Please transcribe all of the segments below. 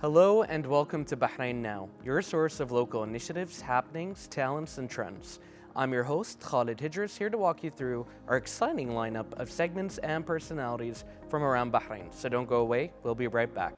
Hello and welcome to Bahrain Now, your source of local initiatives, happenings, talents, and trends. I'm your host, Khalid Hijris, here to walk you through our exciting lineup of segments and personalities from around Bahrain. So don't go away, we'll be right back.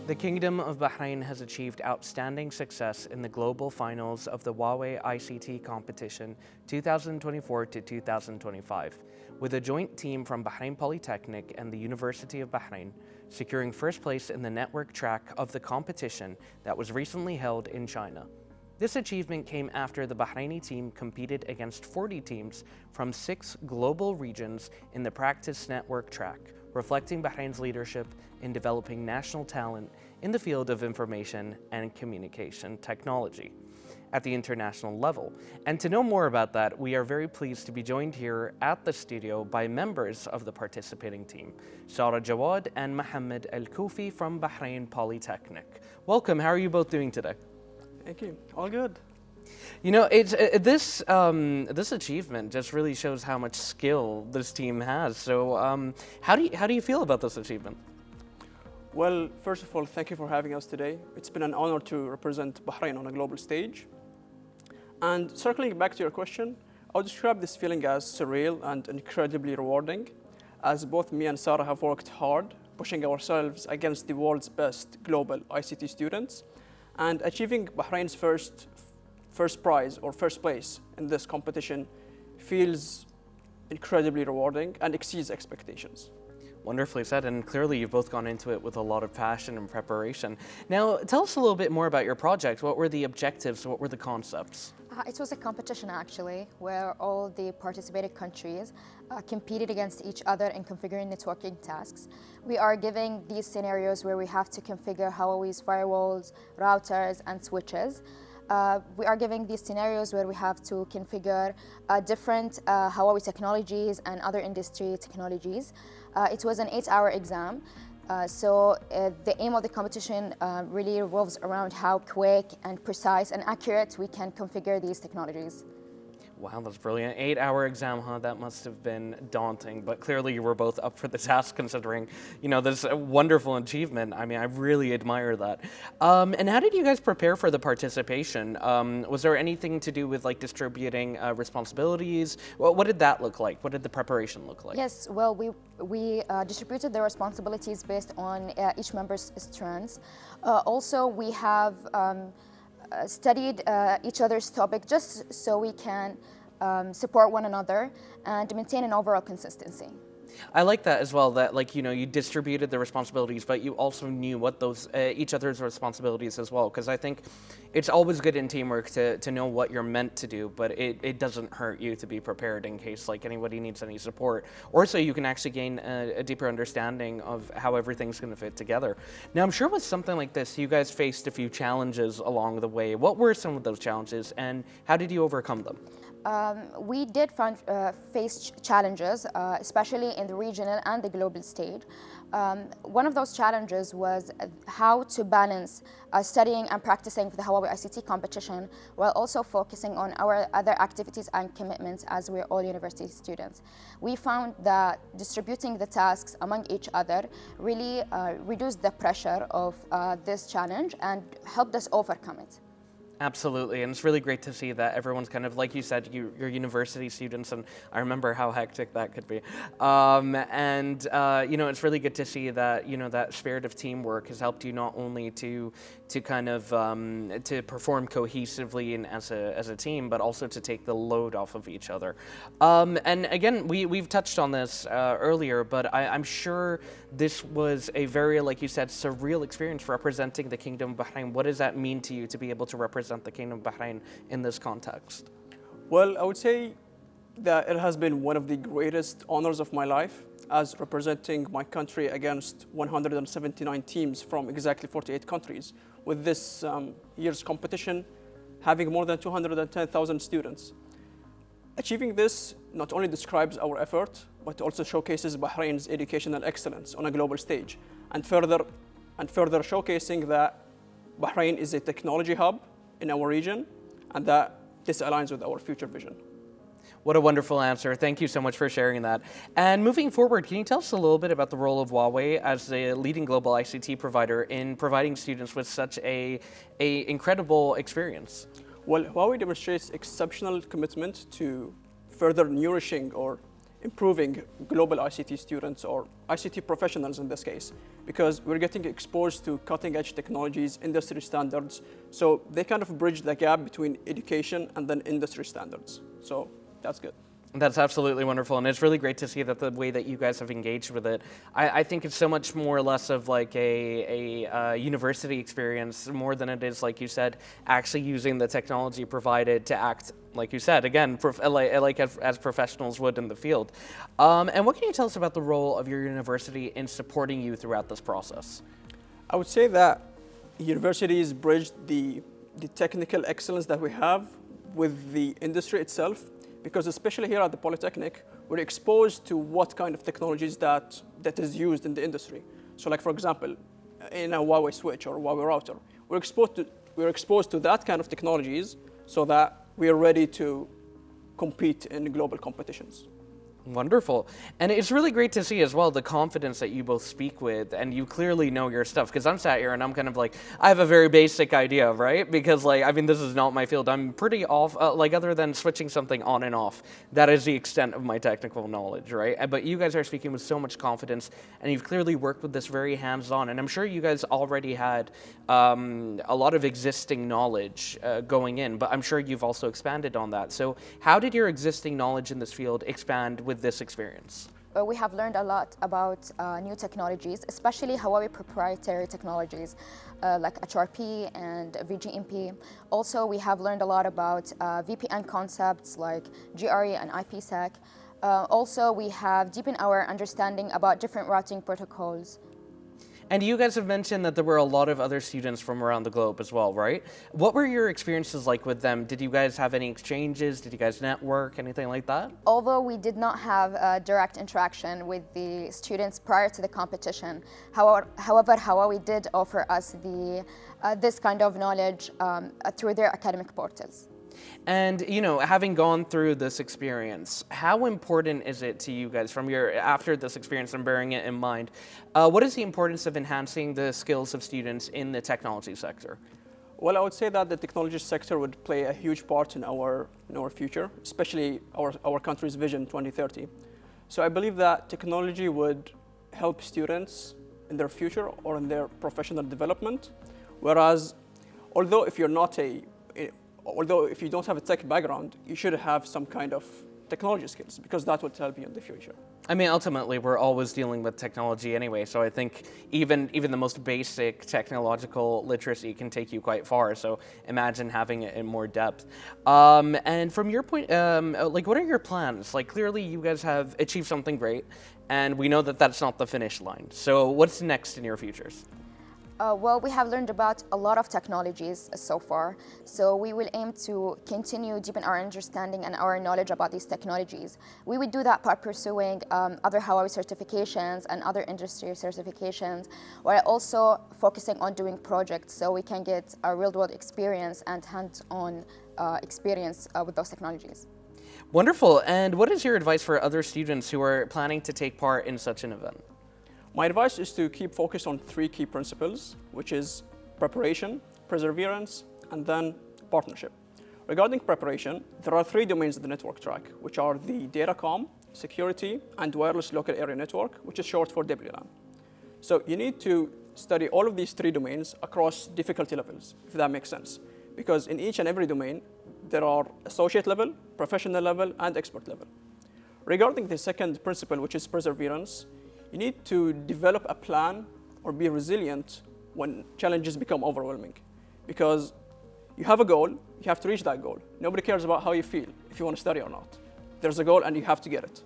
The Kingdom of Bahrain has achieved outstanding success in the global finals of the Huawei ICT Competition 2024 to 2025, with a joint team from Bahrain Polytechnic and the University of Bahrain securing first place in the network track of the competition that was recently held in China. This achievement came after the Bahraini team competed against 40 teams from 6 global regions in the practice network track, reflecting Bahrain's leadership in developing national talent in the field of information and communication technology at the international level. And to know more about that, we are very pleased to be joined here at the studio by members of the participating team, Sarah Jawad and Mohammed Al-Kufi from Bahrain Polytechnic. Welcome, how are you both doing today? Thank you. All good. You know, this achievement just really shows how much skill this team has. So, how do you feel about this achievement? Well, first of all, thank you for having us today. It's been an honor to represent Bahrain on a global stage. And circling back to your question, I would describe this feeling as surreal and incredibly rewarding, as both me and Sarah have worked hard, pushing ourselves against the world's best global ICT students, and achieving Bahrain's first prize or first place in this competition feels incredibly rewarding and exceeds expectations. Wonderfully said, and clearly you've both gone into it with a lot of passion and preparation. Now, tell us a little bit more about your project. What were the objectives? What were the concepts? It was a competition actually, where all the participating countries competed against each other in configuring networking tasks. We are giving these scenarios where we have to configure Huawei's firewalls, routers, and switches. We are giving these scenarios where we have to configure different Huawei technologies and other industry technologies. It was an 8-hour exam. So the aim of the competition really revolves around how quick and precise and accurate we can configure these technologies. Wow, that's brilliant. 8-hour exam, huh? That must have been daunting, but clearly you were both up for the task considering, this wonderful achievement. I mean, I really admire that. And how did you guys prepare for the participation? Was there anything to do with distributing responsibilities? What did that look like? What did the preparation look like? Yes, well, we distributed the responsibilities based on each member's strengths. Also, we have studied each other's topic just so we can support one another and maintain an overall consistency. I like that as well, that you distributed the responsibilities, but you also knew what those each other's responsibilities as well, because I think it's always good in teamwork to know what you're meant to do, but it doesn't hurt you to be prepared in case anybody needs any support, or so you can actually gain a deeper understanding of how everything's going to fit together. Now, I'm sure with something like this, you guys faced a few challenges along the way. What were some of those challenges, and how did you overcome them? We did face challenges, especially in the regional and the global stage. One of those challenges was how to balance studying and practicing for the Huawei ICT competition while also focusing on our other activities and commitments as we're all university students. We found that distributing the tasks among each other really reduced the pressure of this challenge and helped us overcome it. Absolutely, and it's really great to see that everyone's kind of, like you said, you're university students, and I remember how hectic that could be. It's really good to see that, that spirit of teamwork has helped you not only to kind of to perform cohesively and as a team, but also to take the load off of each other. And again, we've touched on this earlier, but I'm sure this was a very, like you said, surreal experience representing the Kingdom of Bahrain. What does that mean to you to be able to represent the Kingdom of Bahrain in this context? Well, I would say that it has been one of the greatest honors of my life, as representing my country against 179 teams from exactly 48 countries, with this year's competition having more than 210,000 students. Achieving this not only describes our effort, but also showcases Bahrain's educational excellence on a global stage, and further showcasing that Bahrain is a technology hub in our region, and that this aligns with our future vision. What a wonderful answer. Thank you so much for sharing that. And moving forward, can you tell us a little bit about the role of Huawei as a leading global ICT provider in providing students with such a incredible experience? Well, Huawei demonstrates exceptional commitment to further nourishing or improving global ICT students or ICT professionals in this case, because we're getting exposed to cutting edge technologies, industry standards. So they kind of bridge the gap between education and then industry standards. So that's good. That's absolutely wonderful, and it's really great to see that the way that you guys have engaged with it. I think it's so much more or less of like a university experience, more than it is, like you said, actually using the technology provided to act, like you said, again, as professionals would in the field. And what can you tell us about the role of your university in supporting you throughout this process? I would say that universities bridge the technical excellence that we have with the industry itself, because especially here at the Polytechnic, we're exposed to what kind of technologies that is used in the industry. So like, for example, in a Huawei switch or Huawei router, we're exposed to that kind of technologies so that we are ready to compete in global competitions. Wonderful. And it's really great to see as well the confidence that you both speak with, and you clearly know your stuff, because I'm sat here and I'm kind of like, I have a very basic idea, right? Because like, I mean, this is not my field. I'm pretty off, like other than switching something on and off, that is the extent of my technical knowledge, right? But you guys are speaking with so much confidence, and you've clearly worked with this very hands-on, and I'm sure you guys already had a lot of existing knowledge going in, but I'm sure you've also expanded on that. So how did your existing knowledge in this field expand with this experience? We have learned a lot about new technologies, especially Huawei proprietary technologies like HRP and VGMP. Also, we have learned a lot about VPN concepts like GRE and IPsec. Also, we have deepened our understanding about different routing protocols. And you guys have mentioned that there were a lot of other students from around the globe as well, right? What were your experiences like with them? Did you guys have any exchanges? Did you guys network, anything like that? Although we did not have direct interaction with the students prior to the competition, however, Huawei did offer us this kind of knowledge through their academic portals. And, you know, having gone through this experience, how important is it to you guys after this experience and bearing it in mind, what is the importance of enhancing the skills of students in the technology sector? Well, I would say that the technology sector would play a huge part in our future, especially our country's Vision 2030. So I believe that technology would help students in their future or in their professional development, whereas although if you don't have a tech background, you should have some kind of technology skills, because that would help you in the future. I mean, ultimately, we're always dealing with technology anyway, so I think even the most basic technological literacy can take you quite far, so imagine having it in more depth. And from your point, like, what are your plans? Like, clearly you guys have achieved something great, and we know that that's not the finish line. So what's next in your futures? Well, we have learned about a lot of technologies so far, so we will aim to continue deepen our understanding and our knowledge about these technologies. We would do that by pursuing other Huawei certifications and other industry certifications, while also focusing on doing projects so we can get a real-world experience and hands-on experience with those technologies. Wonderful. And what is your advice for other students who are planning to take part in such an event? My advice is to keep focused on 3 key principles, which is preparation, perseverance, and then partnership. Regarding preparation, there are 3 domains of the network track, which are the datacom, security, and wireless local area network, which is short for WLAN. So you need to study all of these 3 domains across difficulty levels, if that makes sense. Because in each and every domain, there are associate level, professional level, and expert level. Regarding the second principle, which is perseverance, you need to develop a plan or be resilient when challenges become overwhelming. Because you have a goal, you have to reach that goal. Nobody cares about how you feel, if you want to study or not. There's a goal and you have to get it.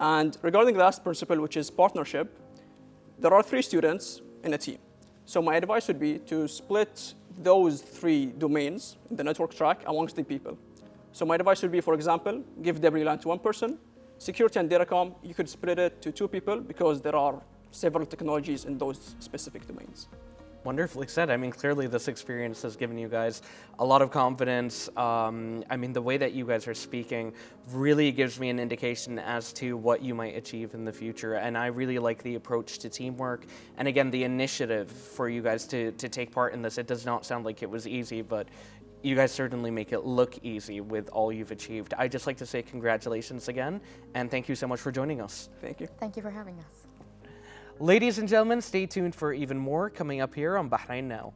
And regarding the last principle, which is partnership, there are 3 students in a team. So my advice would be to split those 3 domains in the network track amongst the people. So my advice would be, for example, give WLAN to 1 person. Security and datacom, you could split it to 2 people because there are several technologies in those specific domains. Wonderfully said. I mean, clearly this experience has given you guys a lot of confidence. I mean, the way that you guys are speaking really gives me an indication as to what you might achieve in the future. And I really like the approach to teamwork. And again, the initiative for you guys to take part in this. It does not sound like it was easy, but you guys certainly make it look easy with all you've achieved. I'd just like to say congratulations again, and thank you so much for joining us. Thank you. Thank you for having us. Ladies and gentlemen, stay tuned for even more coming up here on Bahrain Now.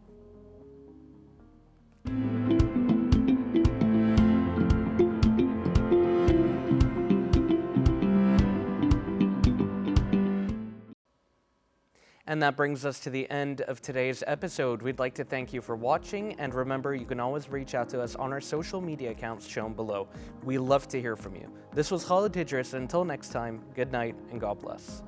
And that brings us to the end of today's episode. We'd like to thank you for watching, and remember, you can always reach out to us on our social media accounts shown below. We love to hear from you. This was Khalid Idris. Until next time, good night and God bless.